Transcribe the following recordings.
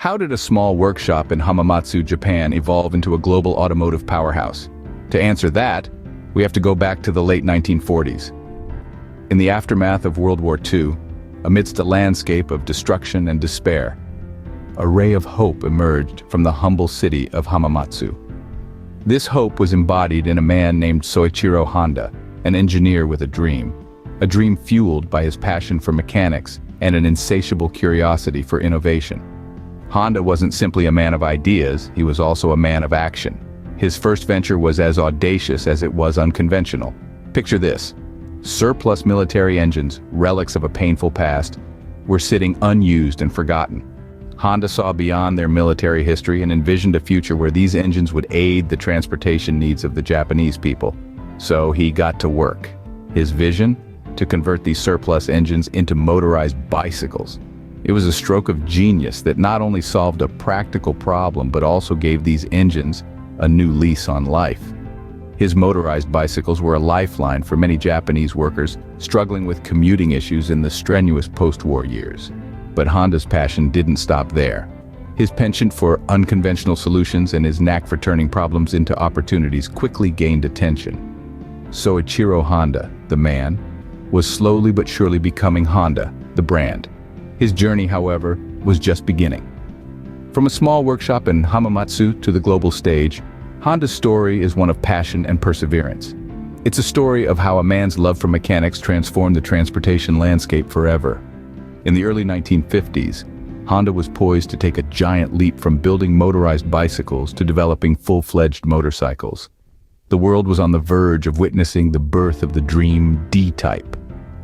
How did a small workshop in Hamamatsu, Japan evolve into a global automotive powerhouse? To answer that, we have to go back to the late 1940s. In the aftermath of World War II, amidst a landscape of destruction and despair, a ray of hope emerged from the humble city of Hamamatsu. This hope was embodied in a man named Soichiro Honda, an engineer with a dream fueled by his passion for mechanics and an insatiable curiosity for innovation. Honda wasn't simply a man of ideas, he was also a man of action. His first venture was as audacious as it was unconventional. Picture this: surplus military engines, relics of a painful past, were sitting unused and forgotten. Honda saw beyond their military history and envisioned a future where these engines would aid the transportation needs of the Japanese people. So he got to work. His vision? To convert these surplus engines into motorized bicycles. It was a stroke of genius that not only solved a practical problem but also gave these engines a new lease on life. His motorized bicycles were a lifeline for many Japanese workers struggling with commuting issues in the strenuous post-war years. But Honda's passion didn't stop there. His penchant for unconventional solutions and his knack for turning problems into opportunities quickly gained attention. Soichiro Honda, the man, was slowly but surely becoming Honda, the brand. His journey, however, was just beginning. From a small workshop in Hamamatsu to the global stage, Honda's story is one of passion and perseverance. It's a story of how a man's love for mechanics transformed the transportation landscape forever. In the early 1950s, Honda was poised to take a giant leap from building motorized bicycles to developing full-fledged motorcycles. The world was on the verge of witnessing the birth of the Dream D-Type,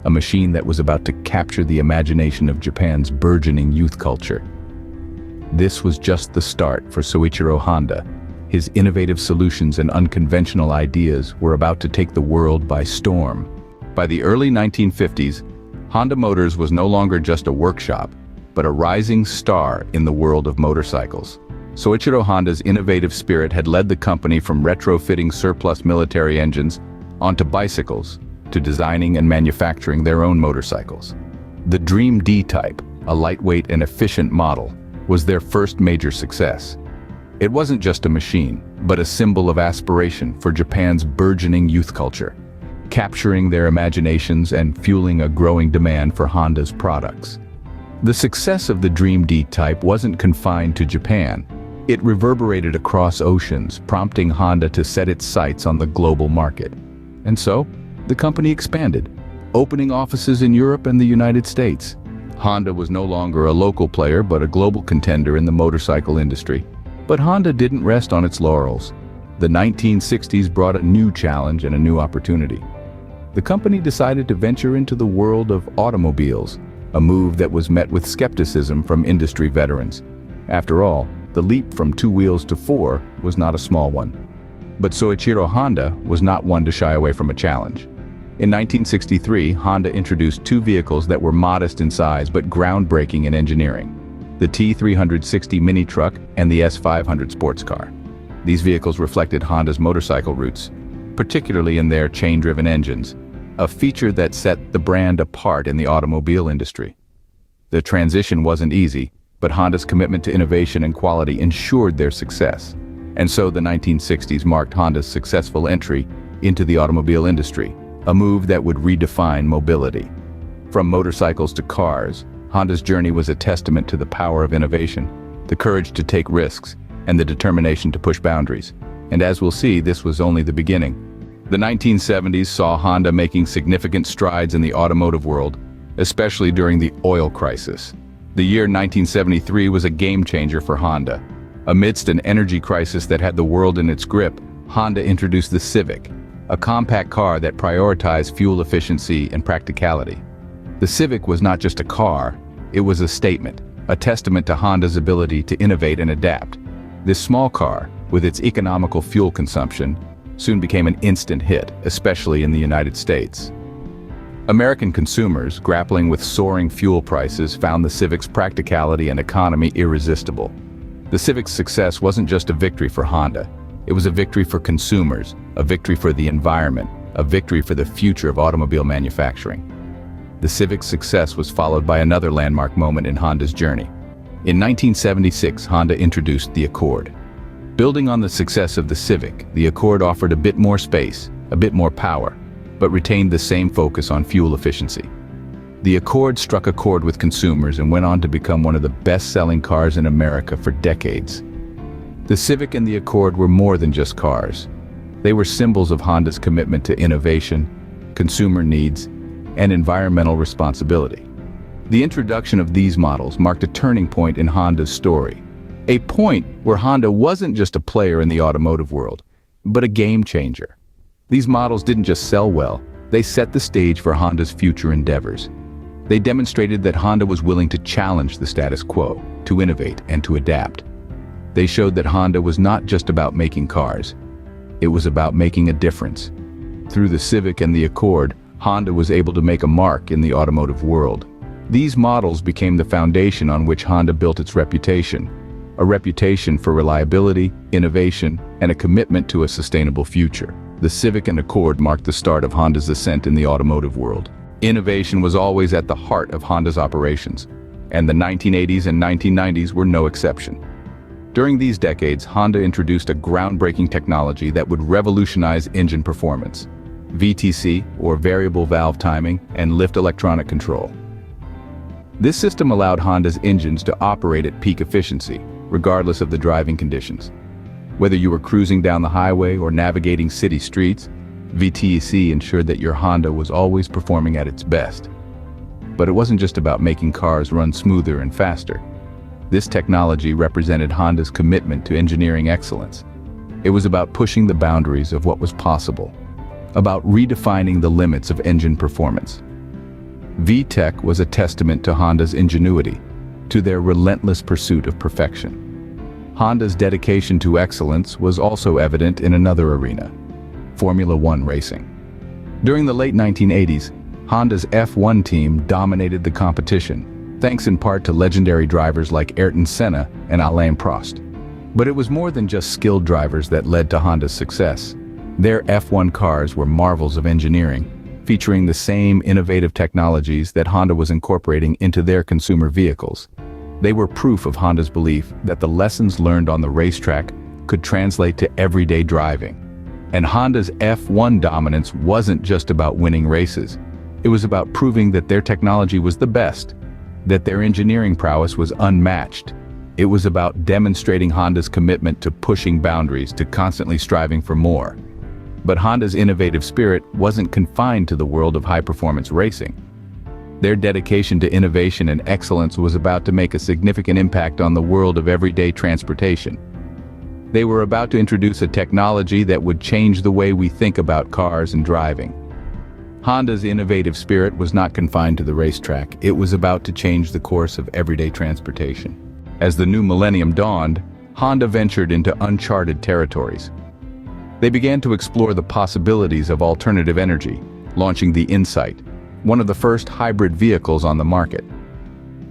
a machine that was about to capture the imagination of Japan's burgeoning youth culture. This was just the start for Soichiro Honda. His innovative solutions and unconventional ideas were about to take the world by storm. By the early 1950s, Honda Motors was no longer just a workshop, but a rising star in the world of motorcycles. Soichiro Honda's innovative spirit had led the company from retrofitting surplus military engines onto bicycles to designing and manufacturing their own motorcycles. The Dream D-Type, a lightweight and efficient model, was their first major success. It wasn't just a machine, but a symbol of aspiration for Japan's burgeoning youth culture, capturing their imaginations and fueling a growing demand for Honda's products. The success of the Dream D-Type wasn't confined to Japan. It reverberated across oceans, prompting Honda to set its sights on the global market. And so, the company expanded, opening offices in Europe and the United States. Honda was no longer a local player but a global contender in the motorcycle industry. But Honda didn't rest on its laurels. The 1960s brought a new challenge and a new opportunity. The company decided to venture into the world of automobiles, a move that was met with skepticism from industry veterans. After all, the leap from 2 wheels to 4 was not a small one. But Soichiro Honda was not one to shy away from a challenge. In 1963, Honda introduced 2 vehicles that were modest in size but groundbreaking in engineering: the T360 mini truck and the S500 sports car. These vehicles reflected Honda's motorcycle roots, particularly in their chain-driven engines, a feature that set the brand apart in the automobile industry. The transition wasn't easy, but Honda's commitment to innovation and quality ensured their success. And so the 1960s marked Honda's successful entry into the automobile industry, a move that would redefine mobility. From motorcycles to cars, Honda's journey was a testament to the power of innovation, the courage to take risks, and the determination to push boundaries. And as we'll see, this was only the beginning. The 1970s saw Honda making significant strides in the automotive world, especially during the oil crisis. The year 1973 was a game-changer for Honda. Amidst an energy crisis that had the world in its grip, Honda introduced the Civic, a compact car that prioritized fuel efficiency and practicality. The Civic was not just a car, it was a statement, a testament to Honda's ability to innovate and adapt. This small car, with its economical fuel consumption, soon became an instant hit, especially in the United States. American consumers, grappling with soaring fuel prices, found the Civic's practicality and economy irresistible. The Civic's success wasn't just a victory for Honda, it was a victory for consumers, a victory for the environment, a victory for the future of automobile manufacturing. The Civic's success was followed by another landmark moment in Honda's journey. In 1976, Honda introduced the Accord. Building on the success of the Civic, the Accord offered a bit more space, a bit more power, but retained the same focus on fuel efficiency. The Accord struck a chord with consumers and went on to become one of the best-selling cars in America for decades. The Civic and the Accord were more than just cars. They were symbols of Honda's commitment to innovation, consumer needs, and environmental responsibility. The introduction of these models marked a turning point in Honda's story, a point where Honda wasn't just a player in the automotive world, but a game changer. These models didn't just sell well, they set the stage for Honda's future endeavors. They demonstrated that Honda was willing to challenge the status quo, to innovate and to adapt. They showed that Honda was not just about making cars, it was about making a difference. Through the Civic and the Accord, Honda was able to make a mark in the automotive world. These models became the foundation on which Honda built its reputation, a reputation for reliability, innovation, and a commitment to a sustainable future. The Civic and Accord marked the start of Honda's ascent in the automotive world. Innovation was always at the heart of Honda's operations, and the 1980s and 1990s were no exception. During these decades, Honda introduced a groundbreaking technology that would revolutionize engine performance: VTC, or variable valve timing, and lift electronic control. This system allowed Honda's engines to operate at peak efficiency, regardless of the driving conditions. Whether you were cruising down the highway or navigating city streets, VTC ensured that your Honda was always performing at its best. But it wasn't just about making cars run smoother and faster. This technology represented Honda's commitment to engineering excellence. It was about pushing the boundaries of what was possible, about redefining the limits of engine performance. VTech was a testament to Honda's ingenuity, to their relentless pursuit of perfection. Honda's dedication to excellence was also evident in another arena: Formula One racing. During the late 1980s, Honda's F1 team dominated the competition, thanks in part to legendary drivers like Ayrton Senna and Alain Prost. But it was more than just skilled drivers that led to Honda's success. Their F1 cars were marvels of engineering, featuring the same innovative technologies that Honda was incorporating into their consumer vehicles. They were proof of Honda's belief that the lessons learned on the racetrack could translate to everyday driving. And Honda's F1 dominance wasn't just about winning races. It was about proving that their technology was the best, that their engineering prowess was unmatched. It was about demonstrating Honda's commitment to pushing boundaries, to constantly striving for more. But Honda's innovative spirit wasn't confined to the world of high-performance racing. Their dedication to innovation and excellence was about to make a significant impact on the world of everyday transportation. They were about to introduce a technology that would change the way we think about cars and driving. Honda's innovative spirit was not confined to the racetrack. It was about to change the course of everyday transportation. As the new millennium dawned, Honda ventured into uncharted territories. They began to explore the possibilities of alternative energy, launching the Insight, one of the first hybrid vehicles on the market.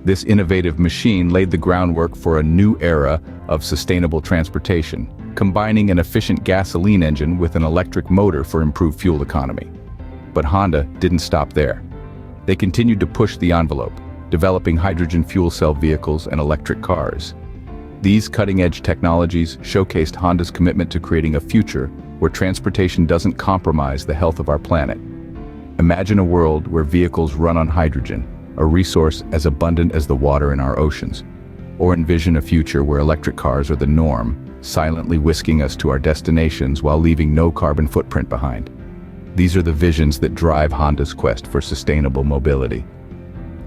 This innovative machine laid the groundwork for a new era of sustainable transportation, combining an efficient gasoline engine with an electric motor for improved fuel economy. But Honda didn't stop there. They continued to push the envelope, developing hydrogen fuel cell vehicles and electric cars. These cutting-edge technologies showcased Honda's commitment to creating a future where transportation doesn't compromise the health of our planet. Imagine a world where vehicles run on hydrogen, a resource as abundant as the water in our oceans. Or envision a future where electric cars are the norm, silently whisking us to our destinations while leaving no carbon footprint behind. These are the visions that drive Honda's quest for sustainable mobility.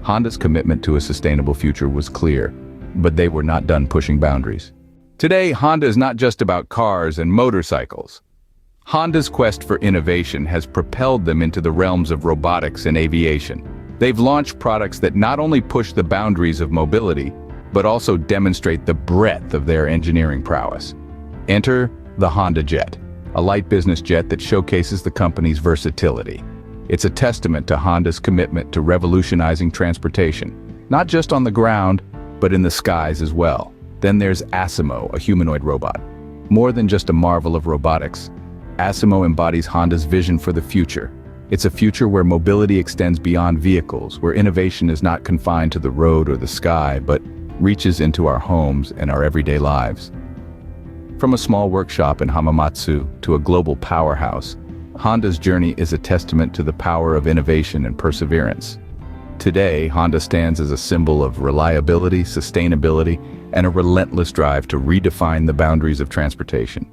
Honda's commitment to a sustainable future was clear, but they were not done pushing boundaries. Today, Honda is not just about cars and motorcycles. Honda's quest for innovation has propelled them into the realms of robotics and aviation. They've launched products that not only push the boundaries of mobility, but also demonstrate the breadth of their engineering prowess. Enter the Honda Jet, a light business jet that showcases the company's versatility. It's a testament to Honda's commitment to revolutionizing transportation, not just on the ground, but in the skies as well. Then there's Asimo, a humanoid robot. More than just a marvel of robotics, Asimo embodies Honda's vision for the future. It's a future where mobility extends beyond vehicles, where innovation is not confined to the road or the sky, but reaches into our homes and our everyday lives. From a small workshop in Hamamatsu to a global powerhouse, Honda's journey is a testament to the power of innovation and perseverance. Today, Honda stands as a symbol of reliability, sustainability, and a relentless drive to redefine the boundaries of transportation.